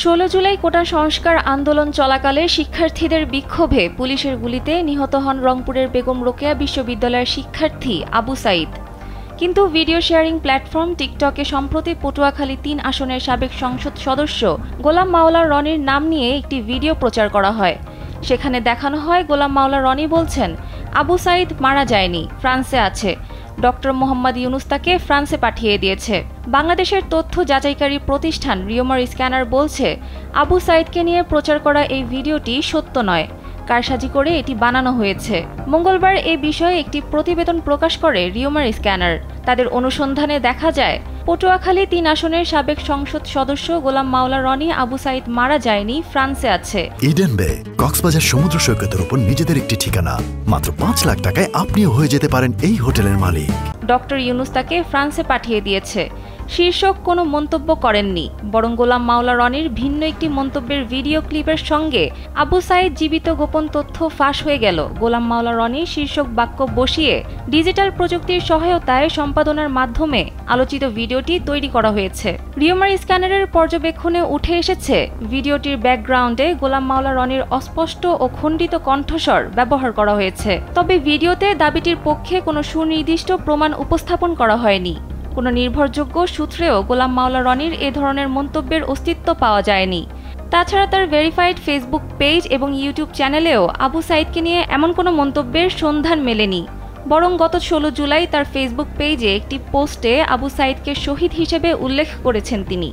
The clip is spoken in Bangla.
16 জুলাই কোটা সংস্কার আন্দোলন চলাকালে শিক্ষার্থীদের বিক্ষোভে পুলিশের গুলিতে নিহত হন রংপুরের বেগম রোকেয়া বিশ্ববিদ্যালয়ের শিক্ষার্থী আবু সাঈদ। কিন্তু ভিডিও শেয়ারিং প্ল্যাটফর্ম টিকটকে সম্প্রতি পটুয়াখালী ৩ আসনের সাবেক সংসদ সদস্য গোলাম মাওলা রনির নাম নিয়ে একটি ভিডিও প্রচার করা হয়। সেখানে দেখানো হয় গোলাম মাওলা রনি বলছেন, আবু সাঈদ মারা যায়নি, ফ্রান্সে আছে। ডক্টর মোহাম্মদ ইউনুস তাকে ফ্রান্সে পাঠিয়ে দিয়েছে। বাংলাদেশের তথ্য যাচাইকারী প্রতিষ্ঠান রিওমার স্ক্যানার বলছে, আবু সাঈদকে নিয়ে প্রচার করা এই ভিডিওটি সত্য নয়, কারসাজি করে এটি বানানো হয়েছে। মঙ্গলবার এ বিষয়ে একটি প্রতিবেদন প্রকাশ করে রিওমার স্ক্যানার। তাদের অনুসন্ধানে দেখা যায়, পটুয়াখালী ৩ আসনের সাবেক সংসদ সদস্য গোলাম মাওলা রনি আবু সাঈদ মারা যায়নি, ফ্রান্সে আছে। ইডেন বে কক্সবাজার সমুদ্র সৈকতের উপর নিজেদের একটি ঠিকানা। মাত্র ৫ লাখ টাকায় আপনিও হয়ে যেতে পারেন এই হোটেলের মালিক। ডক্টর ইউনুস তাকে ফ্রান্সে পাঠিয়ে দিয়েছে শীর্ষক কোনো মন্তব্য করেননি, বরং গোলাম মাওলা রনির ভিন্ন একটি মন্তব্যের ভিডিও ক্লিপের সঙ্গে আবু সাঈদ জীবিত গোপন তথ্য ফাঁস হয়ে গেল গোলাম মাওলা রনি শীর্ষক বাক্য বসিয়ে ডিজিটাল প্রযুক্তির সহায়তায় সম্পাদনার মাধ্যমে আলোচিত ভিডিওটি তৈরি করা হয়েছে। রিওমার স্ক্যানারের পর্যবেক্ষণে উঠে এসেছে, ভিডিওটির ব্যাকগ্রাউন্ডে গোলাম মাওলা রনির অস্পষ্ট ও খণ্ডিত কণ্ঠস্বর ব্যবহার করা হয়েছে। তবে ভিডিওতে দাবিটির পক্ষে কোনো সুনির্দিষ্ট প্রমাণ উপস্থাপন করা হয়নি। কোনো নির্ভরযোগ্য সূত্রেও গোলাম মাওলা রনির এ ধরনের মন্তব্যের অস্তিত্ব পাওয়া যায়নি। তাছাড়া তার ভেরিফাইড ফেসবুক পেজ এবং ইউটিউব চ্যানেলেও আবু সাঈদকে নিয়ে এমন কোনো মন্তব্যের সন্ধান মেলেনি। বরং গত 16 জুলাই তার ফেসবুক পেজে একটি পোস্টে আবু সাঈদকে শহীদ হিসেবে উল্লেখ করেছেন তিনি।